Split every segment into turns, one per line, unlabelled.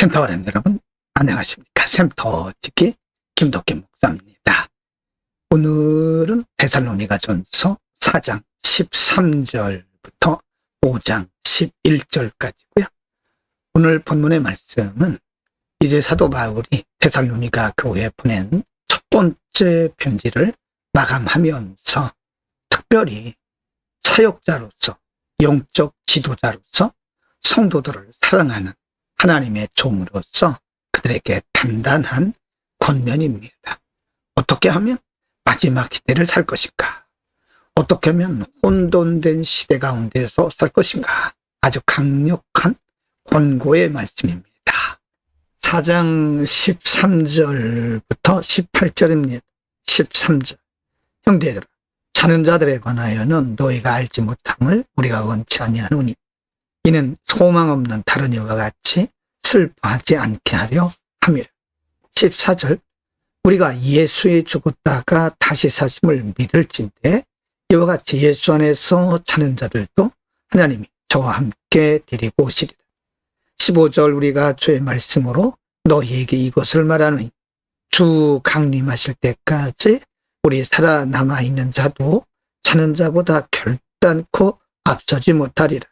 캠터원 여러분 안녕하십니까. 샘터지기 김덕기 목사입니다. 오늘은 데살로니가전서 4장 13절부터 5장 11절까지고요. 오늘 본문의 말씀은 이제 사도 바울이 데살로니가 교회에 보낸 첫 번째 편지를 마감하면서 특별히 사역자로서, 영적 지도자로서 성도들을 사랑하는 하나님의 종으로서 그들에게 단단한 권면입니다. 어떻게 하면 마지막 시대를 살 것인가? 어떻게 하면 혼돈된 시대 가운데서 살 것인가? 아주 강력한 권고의 말씀입니다. 4장 13절부터 18절입니다. 13절. 형제들아, 자는 자들에 관하여는 너희가 알지 못함을 우리가 원치 아니하노니 이는 소망 없는 다른 이와 같이 슬퍼하지 않게 하려 함이라. 14절. 우리가 예수에 죽었다가 다시 사심을 믿을진대 이와 같이 예수 안에서 자는 자들도 하나님이 저와 함께 데리고 오시리라. 15절. 우리가 주의 말씀으로 너희에게 이것을 말하노니 주 강림하실 때까지 우리 살아남아 있는 자도 자는 자보다 결단코 앞서지 못하리라.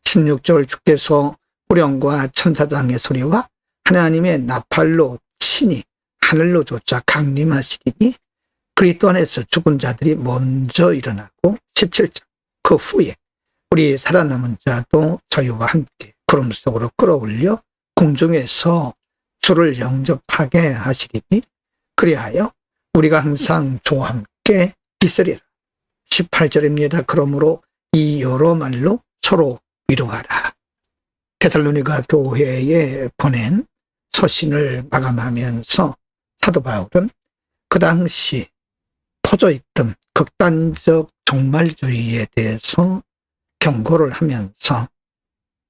16절. 주께서 후령과 천사장의 소리와 하나님의 나팔로 친히 하늘로 쫓아 강림하시리니 그리스도 안에서 죽은 자들이 먼저 일어나고 17절. 그 후에 우리 살아남은 자도 저희와 함께 구름 속으로 끌어올려 공중에서 주를 영접하게 하시리니 그리하여 우리가 항상 주와 함께 있으리라. 18절입니다. 그러므로 이 여러 말로 서로 위로하라. 데살로니가 교회에 보낸 서신을 마감하면서 사도 바울은 그 당시 퍼져있던 극단적 종말주의에 대해서 경고를 하면서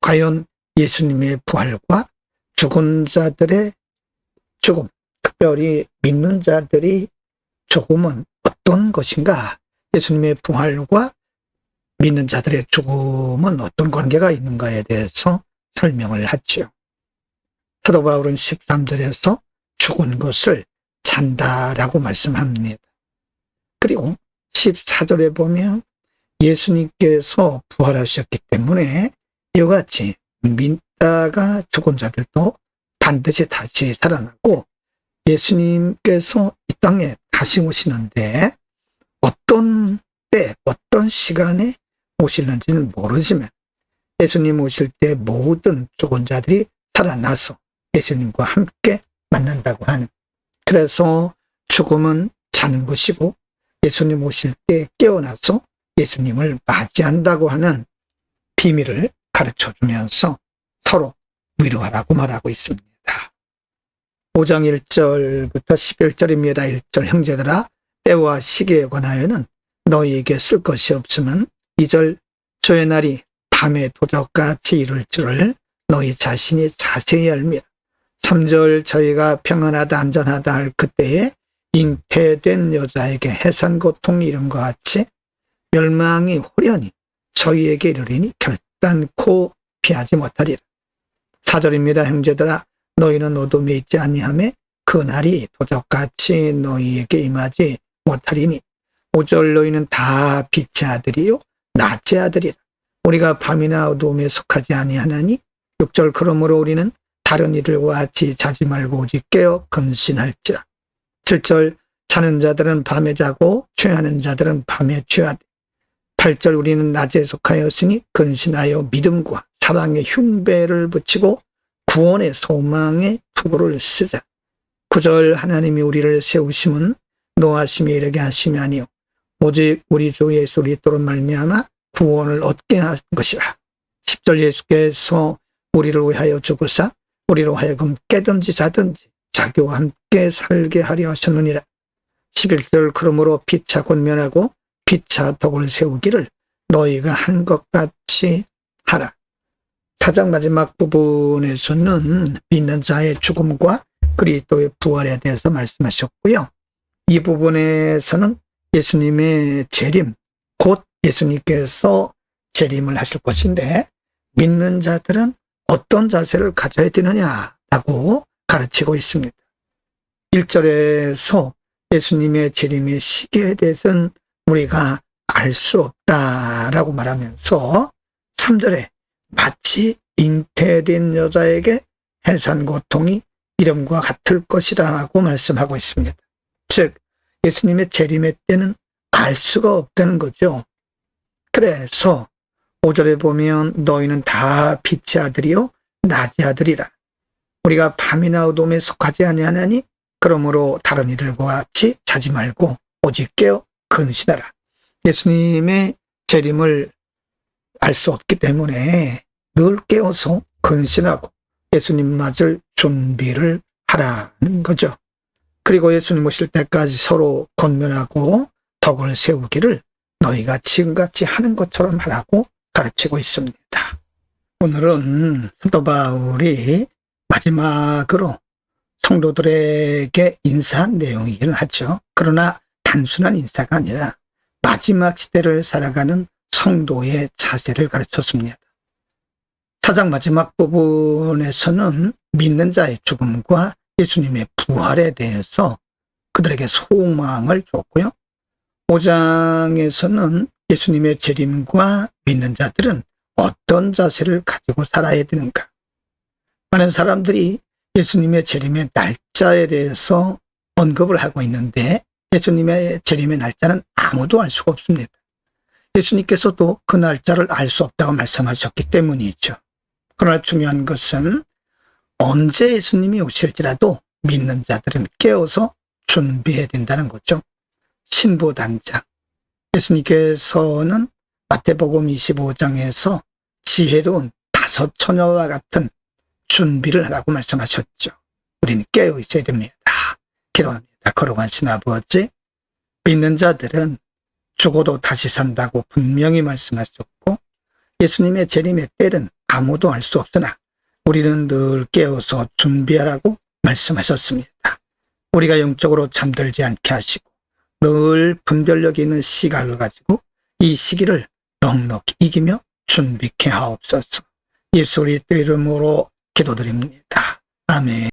과연 예수님의 부활과 죽은 자들의 죽음, 특별히 믿는 자들이 죽음은 어떤 것인가? 예수님의 부활과 믿는 자들의 죽음은 어떤 관계가 있는가에 대해서 설명을 하지요. 사도 바울은 13절에서 죽은 것을 잔다라고 말씀합니다. 그리고 14절에 보면 예수님께서 부활하셨기 때문에 이와 같이 믿다가 죽은 자들도 반드시 다시 살아나고 예수님께서 이 땅에 다시 오시는데 어떤 때, 어떤 시간에 오실는지는 모르지만 예수님 오실 때 모든 죽은 자들이 살아나서 예수님과 함께 만난다고 하는, 그래서 죽음은 자는 것이고 예수님 오실 때 깨어나서 예수님을 맞이한다고 하는 비밀을 가르쳐주면서 서로 위로하라고 말하고 있습니다. 5장 1절부터 11절입니다. 1절. 형제들아, 때와 시기에 관하여는 너희에게 쓸 것이 없으면 2절. 주의 날이 밤에 도적같이 이룰 줄을 너희 자신이 자세히 알미라. 3절. 저희가 평안하다 안전하다 할 그때에 잉태된 여자에게 해산 고통이 이름과 같이 멸망이 호련히 저희에게 이르리니 결단코 피하지 못하리라. 4절입니다. 형제들아, 너희는 어둠에 있지 아니하매 그 날이 도적같이 너희에게 임하지 못하리니 5절. 너희는 다 빛의 아들이요 낮의 아들이라. 우리가 밤이나 어두움에 속하지 아니하나니 6절. 그러므로 우리는 다른 이들과 같이 자지 말고 오직 깨어 근신할지라. 7절. 자는 자들은 밤에 자고 취하는 자들은 밤에 취하되 8절. 우리는 낮에 속하였으니 근신하여 믿음과 사랑의 흉배를 붙이고 구원의 소망의 투구를 쓰자. 9절. 하나님이 우리를 세우심은 노하심에 이르게 하심이 아니요 오직 우리 주 예수 그리스도로 말미암아 구원을 얻게 한 것이라. 10절. 예수께서 우리를 위하여 죽으사 우리로 하여금 깨든지 자든지 자기와 함께 살게 하려 하셨느니라. 11절. 그러므로 피차 권면하고 피차 덕을 세우기를 너희가 한 것 같이 하라. 4장 마지막 부분에서는 믿는 자의 죽음과 그리스도의 부활에 대해서 말씀하셨고요. 이 부분에서는 예수님의 재림, 곧 예수님께서 재림을 하실 것인데 믿는 자들은 어떤 자세를 가져야 되느냐, 없다고 가르치고 있습니다. 1절에서 예수님의 재림의 시기에 대해서는 우리가 알 수 없다라고 말하면서 3절에 마치 잉태된 여자에게 해산 고통이 이름과 같을 것이라고 말씀하고 있습니다. 즉 예수님의 재림의 때는 알 수가 없다는 거죠. 그래서 5절에 보면 너희는 다 빛의 아들이요 낮의 아들이라. 우리가 밤이나 어둠에 속하지 아니하나니 그러므로 다른 이들과 같이 자지 말고 오직 깨어 근신하라. 예수님의 재림을 알 수 없기 때문에 늘 깨어서 근신하고 예수님 맞을 준비를 하라는 거죠. 그리고 예수님 오실 때까지 서로 권면하고 덕을 세우기를 너희가 지금같이 하는 것처럼 하라고 가르치고 있습니다. 오늘은 사도 바울이 마지막으로 성도들에게 인사한 내용이긴 하죠. 그러나 단순한 인사가 아니라 마지막 시대를 살아가는 성도의 자세를 가르쳤습니다. 4장 마지막 부분에서는 믿는 자의 죽음과 예수님의 부활에 대해서 그들에게 소망을 줬고요. 5장에서는 예수님의 재림과 믿는 자들은 어떤 자세를 가지고 살아야 되는가. 많은 사람들이 예수님의 재림의 날짜에 대해서 언급을 하고 있는데 예수님의 재림의 날짜는 아무도 알 수가 없습니다. 예수님께서도 그 날짜를 알 수 없다고 말씀하셨기 때문이죠. 그러나 중요한 것은 언제 예수님이 오실지라도 믿는 자들은 깨어서 준비해야 된다는 거죠. 신부단장. 예수님께서는 마태복음 25장에서 지혜로운 5 처녀와 같은 준비를 하라고 말씀하셨죠. 우리는 깨어 있어야 됩니다. 기도합니다. 거룩하신 아버지, 믿는 자들은 죽어도 다시 산다고 분명히 말씀하셨고 예수님의 재림의 때는 아무도 알 수 없으나 우리는 늘 깨어서 준비하라고 말씀하셨습니다. 우리가 영적으로 잠들지 않게 하시고 늘 분별력 있는 시각을 가지고 이 시기를 넉넉히 이기며 준비케 하옵소서. 예수 그리스도 이름으로 기도드립니다. 아멘.